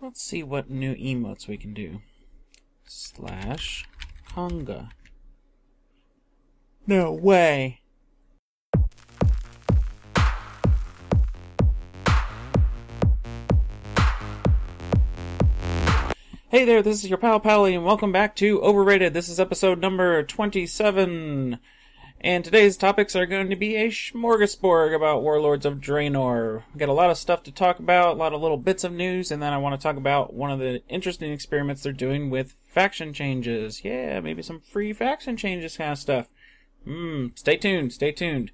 Let's see what new emotes we can do. Slash conga. No way! Hey there, this is your pal Pallie, and welcome back to Overrated. This is episode number 27. And today's topics are going to be a smorgasbord about Warlords of Draenor. We've got a lot of stuff to talk about, a lot of little bits of news, and then I want to talk about one of the interesting experiments they're doing with faction changes. Yeah, maybe some free faction changes kind of stuff. Stay tuned, stay tuned.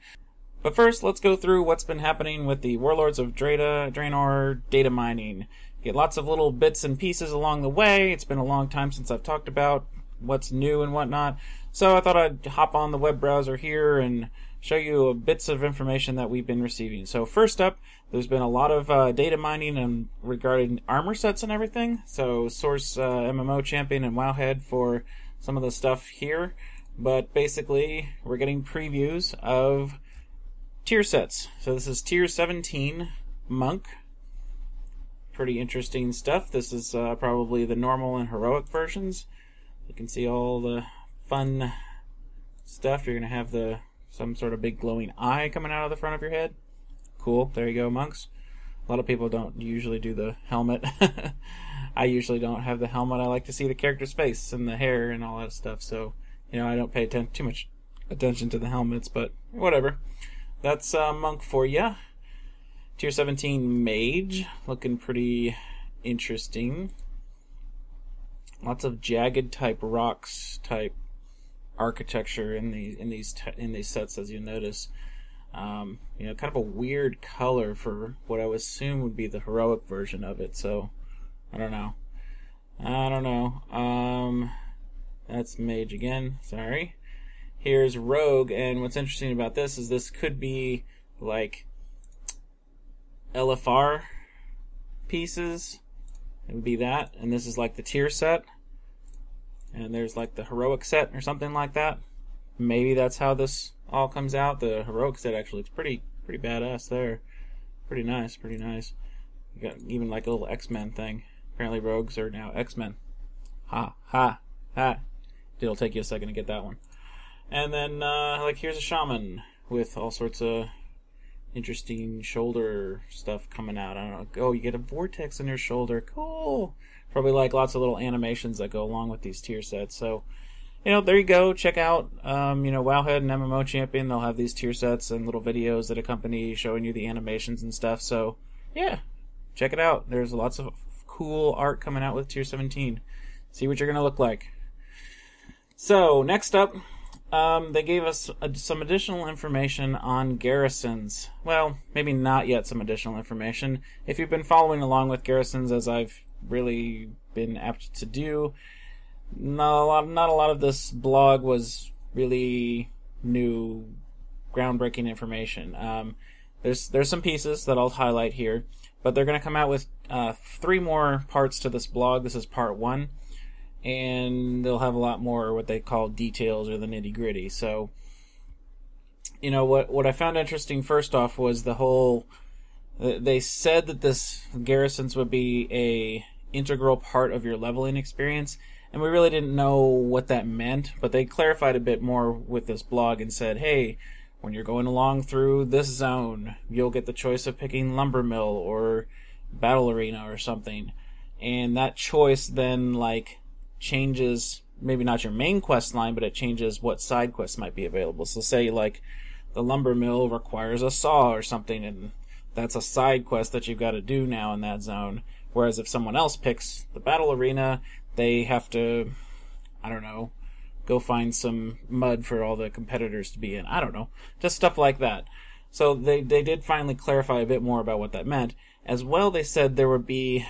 But first, let's go through what's been happening with the Warlords of Draenor data mining. Get lots of little bits and pieces along the way. It's been a long time since I've talked about what's new and whatnot. So I thought I'd hop on the web browser here and show you bits of information that we've been receiving. So first up, there's been a lot of data mining and regarding armor sets and everything. So source MMO Champion and Wowhead for some of the stuff here. But basically, we're getting previews of tier sets. So this is tier 17 Monk. Pretty interesting stuff. This is probably the normal and heroic versions. You can see all the fun stuff. You're going to have some sort of big glowing eye coming out of the front of your head. Cool. There you go, monks. A lot of people don't usually do the helmet. I usually don't have the helmet. I like to see the character's face and the hair and all that stuff. So, you know, I don't pay too much attention to the helmets, but whatever. That's Monk for ya. Tier 17 Mage, looking pretty interesting. Lots of jagged type rocks type architecture in these sets, as you notice. You know, kind of a weird color for what I would assume would be the heroic version of it. So I don't know. That's Mage again. Sorry. Here's Rogue, and what's interesting about this is this could be like LFR pieces. It would be that, and this is like the tier set, and there's like the heroic set or something like that. Maybe that's how this all comes out. The heroic set actually looks pretty badass there. Pretty nice. You got even like a little X-Men thing. Apparently rogues are now X-Men. Ha. It'll take you a second to get that one. And then like here's a shaman with all sorts of interesting shoulder stuff coming out. I don't know. Oh, you get a vortex on your shoulder. Cool. Probably like lots of little animations that go along with these tier sets. So, you know, there you go. Check out, you know, Wowhead and MMO Champion. They'll have these tier sets and little videos that accompany showing you the animations and stuff. So, yeah, check it out. There's lots of cool art coming out with tier 17. See what you're going to look like. So, next up, they gave us some additional information on Garrisons. Well, maybe not yet some additional information. If you've been following along with Garrisons, as I've really been apt to do, not a lot of this blog was really new, groundbreaking information. There's some pieces that I'll highlight here, but they're going to come out with 3 more parts to this blog. This is part 1. And they'll have a lot more what they call details or the nitty-gritty. So, you know, what I found interesting first off was the whole... They said that this Garrisons would be a integral part of your leveling experience, and we really didn't know what that meant, but they clarified a bit more with this blog and said, hey, when you're going along through this zone, you'll get the choice of picking Lumber Mill or Battle Arena or something. And that choice then, like, changes maybe not your main quest line, but it changes what side quests might be available. So say like the lumber mill requires a saw or something, and that's a side quest that you've got to do now in that zone. Whereas if someone else picks the battle arena, they have to, I don't know, go find some mud for all the competitors to be in. I don't know, just stuff like that. So they did finally clarify a bit more about what that meant. As well, they said there would be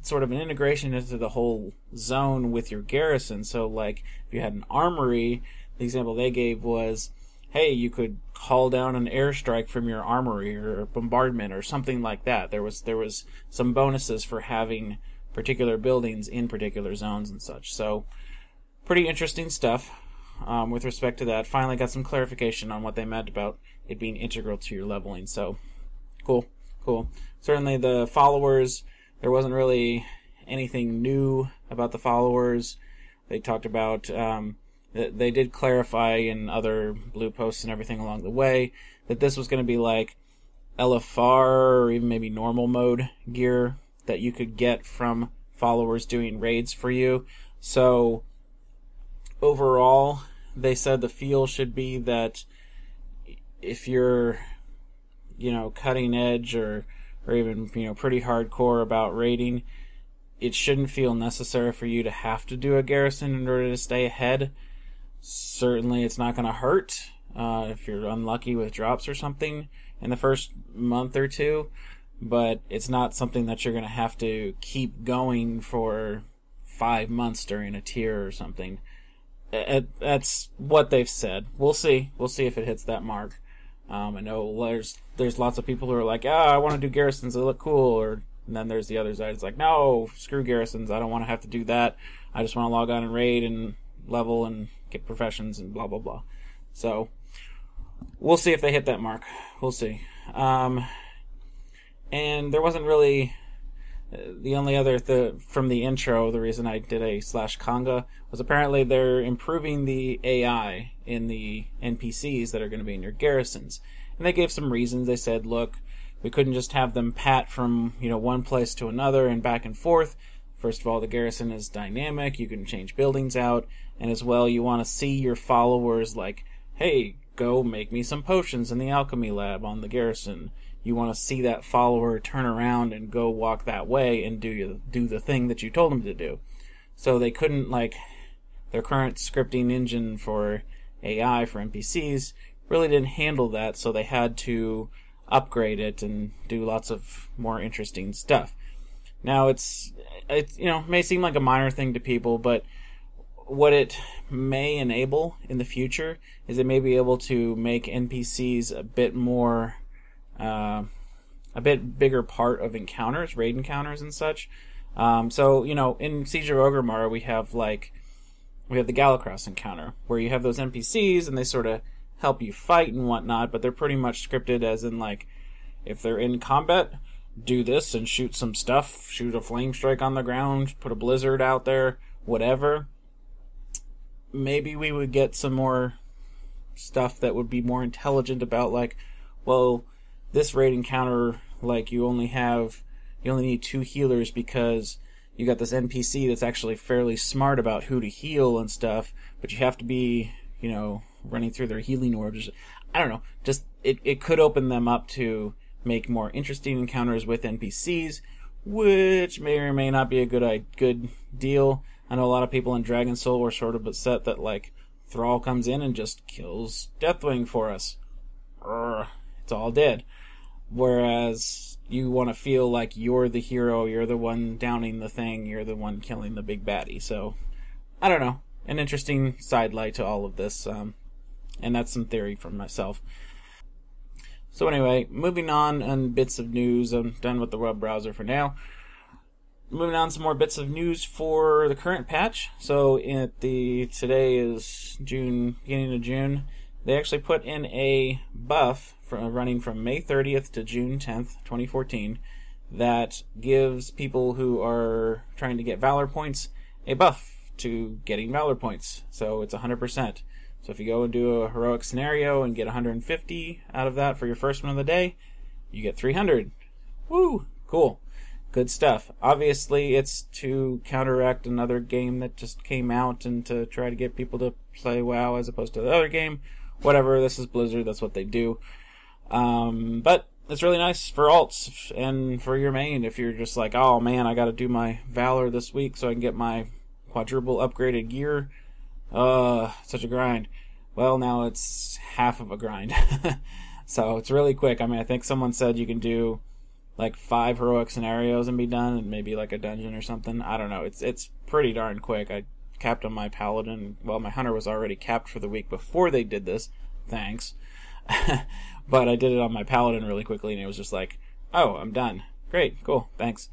sort of an integration into the whole zone with your garrison. So like if you had an armory, the example they gave was, hey, you could call down an airstrike from your armory or a bombardment or something like that. There was some bonuses for having particular buildings in particular zones and such. So pretty interesting stuff with respect to that. Finally got some clarification on what they meant about it being integral to your leveling. So cool. Certainly the followers, there wasn't really anything new about the followers. They talked about, they did clarify in other blue posts and everything along the way that this was going to be like LFR or even maybe normal mode gear that you could get from followers doing raids for you. So overall, they said the feel should be that if you're, cutting edge or even, pretty hardcore about raiding, it shouldn't feel necessary for you to have to do a garrison in order to stay ahead. Certainly it's not going to hurt if you're unlucky with drops or something in the first month or two, but it's not something that you're going to have to keep going for 5 months during a tier or something. That's what they've said. We'll see. We'll see if it hits that mark. I know there's lots of people who are like, I want to do garrisons, they look cool, and then there's the other side. It's like, no, screw garrisons. I don't want to have to do that. I just want to log on and raid and level and get professions and blah, blah, blah. So we'll see if they hit that mark. We'll see. And there wasn't really... The only other from the intro, the reason I did a /conga was apparently they're improving the AI in the NPCs that are going to be in your garrisons. And they gave some reasons. They said, look, we couldn't just have them pat from, one place to another and back and forth. First of all, the garrison is dynamic. You can change buildings out. And as well, you want to see your followers like, hey, go make me some potions in the alchemy lab on the garrison. You want to see that follower turn around and go walk that way and do the thing that you told them to do. So they couldn't, their current scripting engine for AI for NPCs really didn't handle that, so they had to upgrade it and do lots of more interesting stuff. Now it's may seem like a minor thing to people, but what it may enable in the future is it may be able to make NPCs a bit more a bit bigger part of encounters, raid encounters and such. So, in Siege of Orgrimmar, we have the Galacross encounter, where you have those NPCs and they sort of help you fight and whatnot, but they're pretty much scripted as in, if they're in combat, do this and shoot some stuff, shoot a flame strike on the ground, put a blizzard out there, whatever. Maybe we would get some more stuff that would be more intelligent about, this raid encounter, you only need 2 healers because you got this NPC that's actually fairly smart about who to heal and stuff, but you have to be, running through their healing orbs. I don't know. Just, it could open them up to make more interesting encounters with NPCs, which may or may not be a good deal. I know a lot of people in Dragon Soul were sort of upset that, Thrall comes in and just kills Deathwing for us. It's all dead. Whereas you want to feel like you're the hero, you're the one downing the thing, you're the one killing the big baddie. So, I don't know. An interesting sidelight to all of this. And that's some theory from myself. So anyway, moving on bits of news. I'm done with the web browser for now. Moving on, some more bits of news for the current patch. So today is June, beginning of June. They actually put in a buff running from May 30th to June 10th, 2014, that gives people who are trying to get Valor points a buff to getting Valor points. So it's 100%. So if you go and do a heroic scenario and get 150 out of that for your first one of the day, you get 300. Woo! Cool. Good stuff. Obviously, it's to counteract another game that just came out and to try to get people to play WoW as opposed to the other game. Whatever, this is Blizzard, that's what they do. But it's really nice for alts and for your main if you're just like, oh man, I gotta do my Valor this week so I can get my quadruple upgraded gear. Such a grind. Well, now it's half of a grind. So it's really quick. I think someone said you can do 5 heroic scenarios and be done, and maybe a dungeon or something. I don't know. It's pretty darn quick. I capped on my paladin. Well, my hunter was already capped for the week before they did this. Thanks. But I did it on my paladin really quickly, and it was just oh, I'm done. Great, cool, thanks.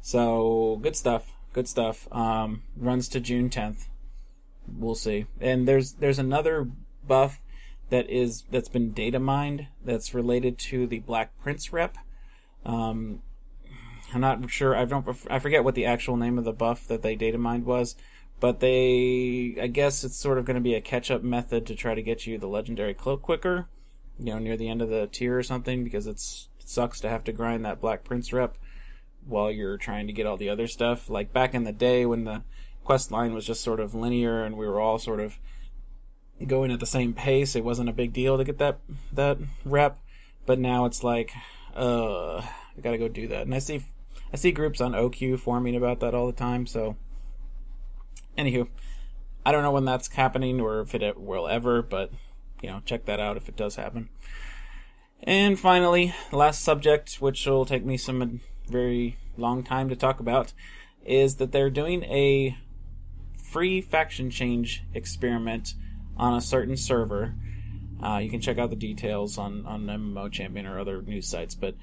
So, good stuff. Good stuff. Runs to June 10th. We'll see. And there's another buff that's been data mined that's related to the Black Prince rep. I'm not sure. I forget what the actual name of the buff that they data mined was, but I guess it's sort of going to be a catch-up method to try to get you the legendary cloak quicker, near the end of the tier or something, because it sucks to have to grind that Black Prince rep while you're trying to get all the other stuff. Like back in the day when the quest line was just sort of linear and we were all sort of going at the same pace, it wasn't a big deal to get that rep. But now it's like, I gotta go do that. And I see groups on OQ forming about that all the time. So, anywho, I don't know when that's happening or if it will ever, but check that out if it does happen. And finally, last subject, which will take me some very long time to talk about, is that they're doing a free faction change experiment on a certain server. You can check out the details on MMO Champion or other news sites. But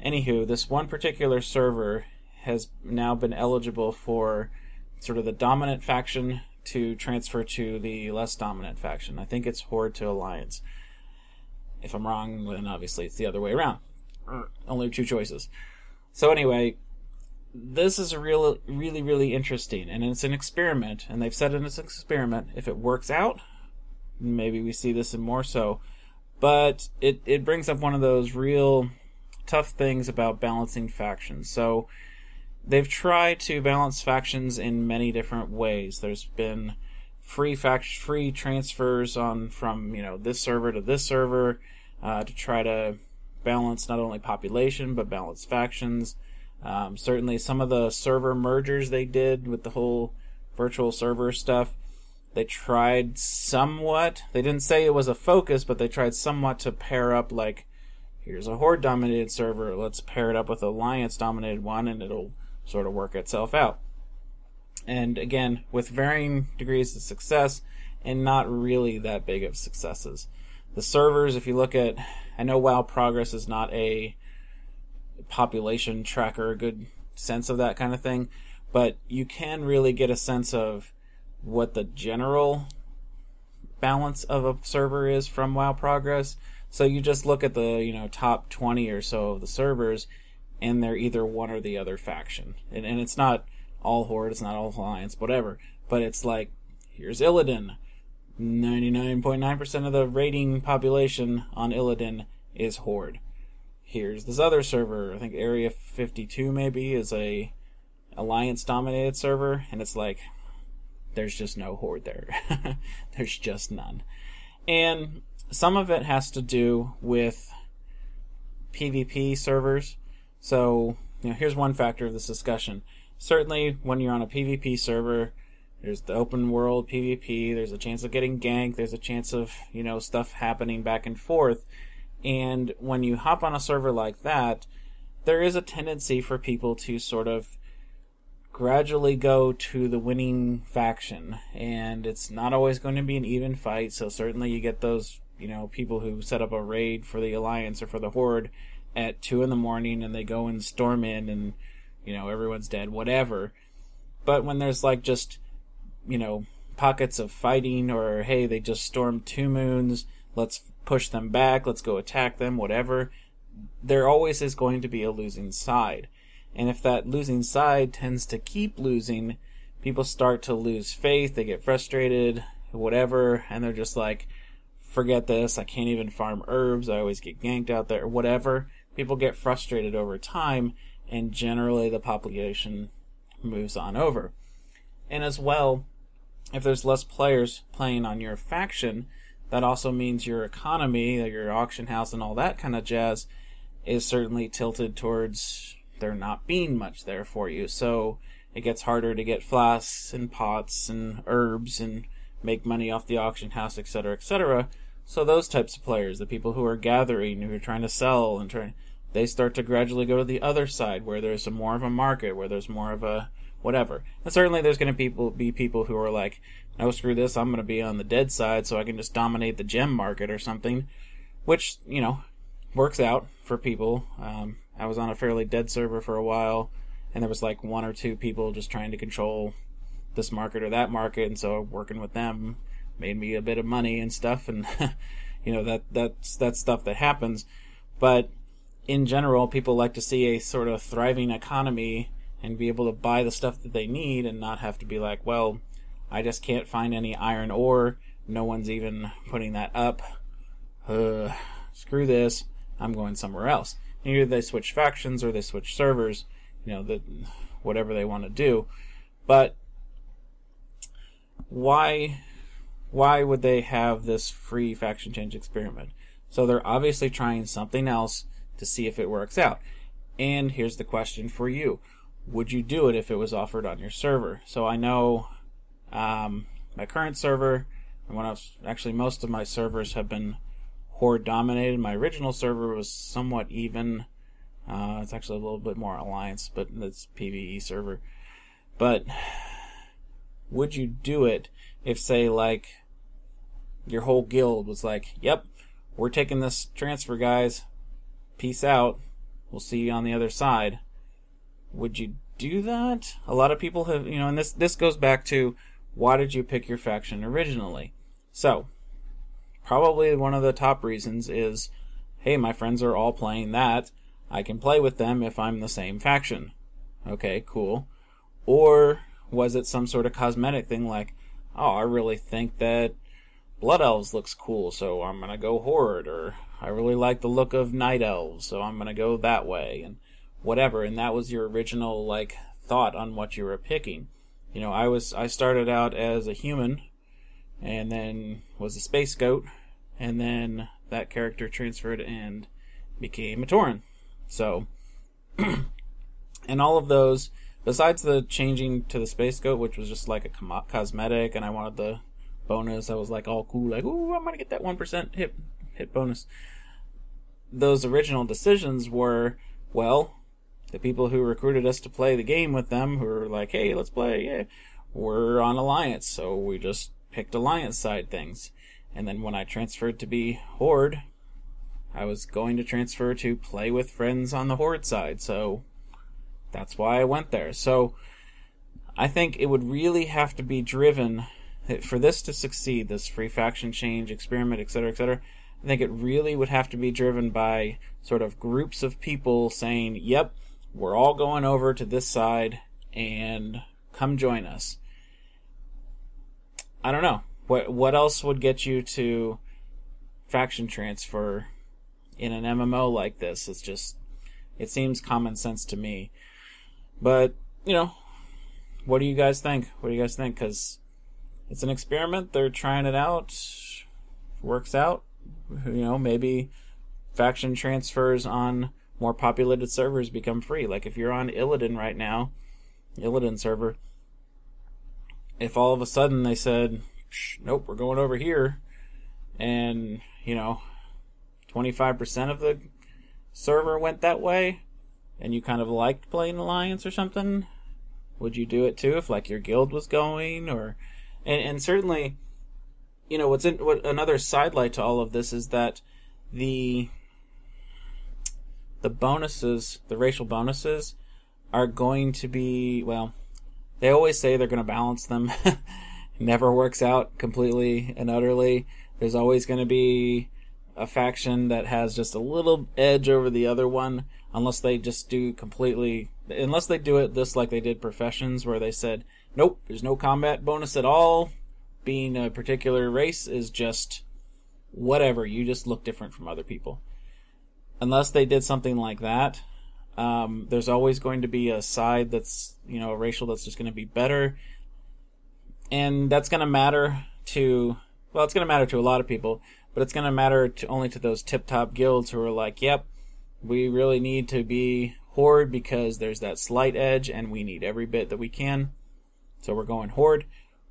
anywho, this one particular server has now been eligible for sort of the dominant faction to transfer to the less dominant faction. I think it's Horde to Alliance. If I'm wrong, then obviously it's the other way around. Only two choices. So anyway, this is really, really interesting, and it's an experiment, and they've said it's an experiment. If it works out, maybe we see this and more so. But it brings up one of those real tough things about balancing factions. So they've tried to balance factions in many different ways. There's been free transfers from this server to this server to try to balance not only population but balance factions. Certainly some of the server mergers they did with the whole virtual server stuff, they tried somewhat. They didn't say it was a focus, but they tried somewhat to pair up, like, here's a Horde dominated server, let's pair it up with Alliance dominated one, and it'll sort of work itself out. And again, with varying degrees of success and not really that big of successes. The servers, if you look at, I know WoW Progress is not a population tracker, a good sense of that kind of thing, but you can really get a sense of what the general balance of a server is from WoW Progress. So you just look at the top 20 or so of the servers, and they're either one or the other faction. And it's not all Horde, it's not all Alliance, whatever. But it's like, here's Illidan. 99.9% of the raiding population on Illidan is Horde. Here's this other server, I think Area 52 maybe, is a Alliance-dominated server, and it's like, there's just no Horde there. There's just none. And some of it has to do with PvP servers. So, here's one factor of this discussion. Certainly, when you're on a PvP server, there's the open world PvP, there's a chance of getting ganked, there's a chance of, stuff happening back and forth. And when you hop on a server like that, there is a tendency for people to sort of gradually go to the winning faction, and it's not always going to be an even fight. So certainly you get those people who set up a raid for the Alliance or for the Horde at 2 a.m. and they go and storm in and everyone's dead, whatever. But when there's like just pockets of fighting, or hey, they just stormed 2 moons, let's push them back, let's go attack them, whatever, there always is going to be a losing side. And if that losing side tends to keep losing, people start to lose faith, they get frustrated, whatever, and they're just like, forget this, I can't even farm herbs, I always get ganked out there, whatever. People get frustrated over time, and generally the population moves on over. And as well, if there's less players playing on your faction, that also means your economy, your auction house and all that kind of jazz is certainly tilted towards there not being much there for you. So it gets harder to get flasks and pots and herbs and make money off the auction house, etc., etc. So those types of players, the people who are gathering, who are trying to sell, and they start to gradually go to the other side where there's more of a market, where there's more of a whatever. And certainly there's going to be people who are like, no, screw this, I'm going to be on the dead side so I can just dominate the gem market or something, which, works out for people. I was on a fairly dead server for a while, and there was like 1 or 2 people just trying to control this market or that market, and so working with them made me a bit of money and stuff, and that's stuff that happens. But in general, people like to see a sort of thriving economy and be able to buy the stuff that they need and not have to be like, well, I just can't find any iron ore. No one's even putting that up. Screw this. I'm going somewhere else. Either they switch factions or they switch servers, whatever they want to do. But why would they have this free faction change experiment? So they're obviously trying something else to see if it works out. And here's the question for you. Would you do it if it was offered on your server? So I know my current server, and actually most of my servers have been Horde dominated. My original server was somewhat even. It's actually a little bit more Alliance, but it's PvE server. But would you do it if, say, like, your whole guild was like, yep, we're taking this transfer, guys. Peace out. We'll see you on the other side. Would you do that? A lot of people have, and this goes back to, why did you pick your faction originally? So, probably one of the top reasons is, hey, my friends are all playing that. I can play with them if I'm the same faction. Okay, cool. Or was it some sort of cosmetic thing like, oh, I really think that Blood Elves looks cool, so I'm going to go Horde, or I really like the look of Night Elves, so I'm going to go that way, and whatever. And that was your original, thought on what you were picking. I started out as a human, and then was a space goat, and then that character transferred and became a Tauren. So, and all of those, besides the changing to the space goat, which was just like a cosmetic, and I wanted the bonus, I was like all cool, like, ooh, I'm gonna get that 1% hit bonus. Those original decisions were, well, the people who recruited us to play the game with them, who were like, hey, let's play, yeah, we're on Alliance, so we just picked Alliance side things. And then when I transferred to be Horde, I was going to transfer to play with friends on the Horde side, so that's why I went there. So I think it would really have to be driven, for this to succeed, this free faction change experiment, etc., I think it really would have to be driven by sort of groups of people saying, yep, we're all going over to this side, and come join us. I don't know. What else would get you to faction transfer in an MMO like this? It seems common sense to me. But, what do you guys think? Because it's an experiment. They're trying it out. Works out. Maybe faction transfers on more populated servers become free. Like if you're on Illidan right now, Illidan server, if all of a sudden they said, nope, we're going over here, and 25% of the server went that way, and you kind of liked playing Alliance or something, would you do it too if your guild was going? Or and certainly, what another sidelight to all of this is that the bonuses, the racial bonuses, are going to be, well, they always say they're going to balance them. Never works out completely and utterly. There's always going to be a faction that has just a little edge over the other one, unless they just do unless they do it just like they did Professions, where they said, nope, there's no combat bonus at all. Being a particular race is just whatever. You just look different from other people. Unless they did something like that, there's always going to be a side that's, a racial that's just going to be better. And that's going to matter to, it's going to matter to a lot of people, but it's going to matter only to those tip-top guilds who are like, yep, we really need to be Horde because there's that slight edge and we need every bit that we can. So we're going Horde,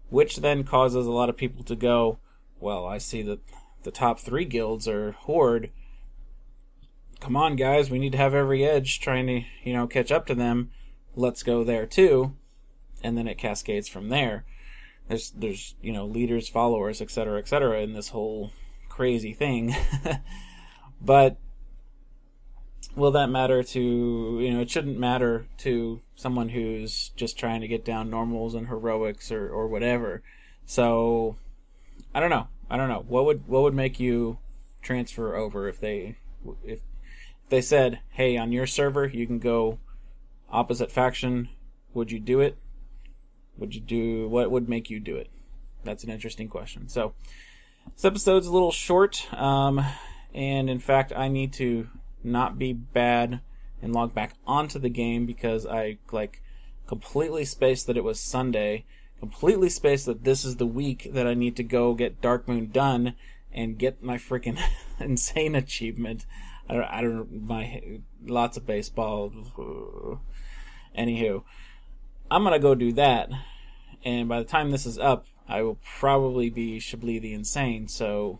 which then causes a lot of people to go, well, I see that the top 3 guilds are Horde. Come on, guys, we need to have every edge trying to, catch up to them. Let's go there too. And then it cascades from there. There's leaders, followers, etc., in this whole crazy thing. But will that matter to, it shouldn't matter to someone who's just trying to get down normals and heroics or whatever. So I don't know. What would make you transfer over if they said, hey, on your server, you can go opposite faction, would you do it? What would make you do it? That's an interesting question. So, this episode's a little short, and in fact, I need to not be bad and log back onto the game because I, completely spaced that it was Sunday, completely spaced that this is the week that I need to go get Dark Moon done and get my freaking insane achievement. Lots of baseball. Anywho, I'm gonna go do that, and by the time this is up, I will probably be Chablis the Insane, so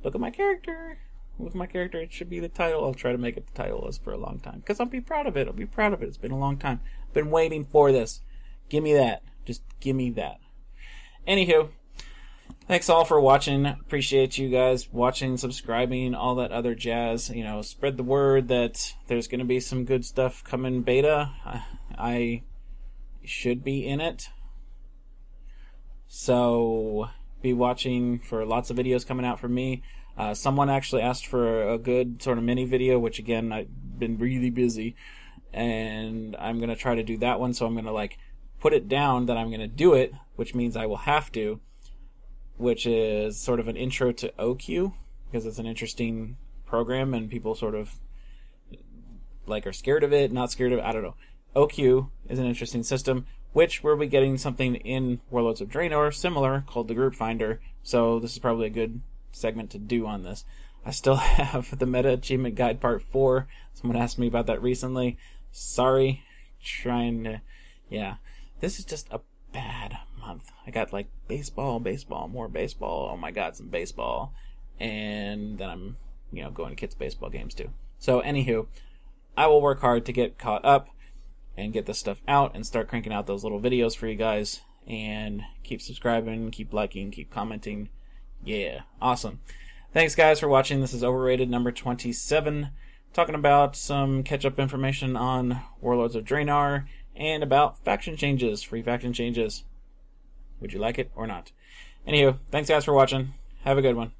look at my character. With my character, it should be the title. I'll try to make it the title for a long time, because I'll be proud of it. It's been a long time. I've been waiting for this. Give me that. Just give me that. Anywho, thanks all for watching. Appreciate you guys watching, subscribing, all that other jazz. Spread the word that there's going to be some good stuff coming beta. I should be in it. So be watching for lots of videos coming out from me. Someone actually asked for a good sort of mini video, which again, I've been really busy. And I'm going to try to do that one. So I'm going to put it down that I'm going to do it, which means I will have to. Which is sort of an intro to OQ, because it's an interesting program and people sort of are scared of it, not scared of it, I don't know. OQ is an interesting system, which we'll be getting something in Warlords of Draenor similar called the Group Finder, so this is probably a good segment to do on this. I still have the Meta Achievement Guide Part 4. Someone asked me about that recently. Sorry. Yeah. This is just a bad month. I got baseball, more baseball. Oh my god, some baseball. And then I'm, going to kids' baseball games too. So anywho, I will work hard to get caught up and get this stuff out and start cranking out those little videos for you guys. And keep subscribing, keep liking, keep commenting. Yeah, awesome. Thanks guys for watching. This is Overrated number 27. Talking about some catch-up information on Warlords of Draenor and about faction changes, free faction changes. Would you like it or not? Anywho, thanks guys for watching. Have a good one.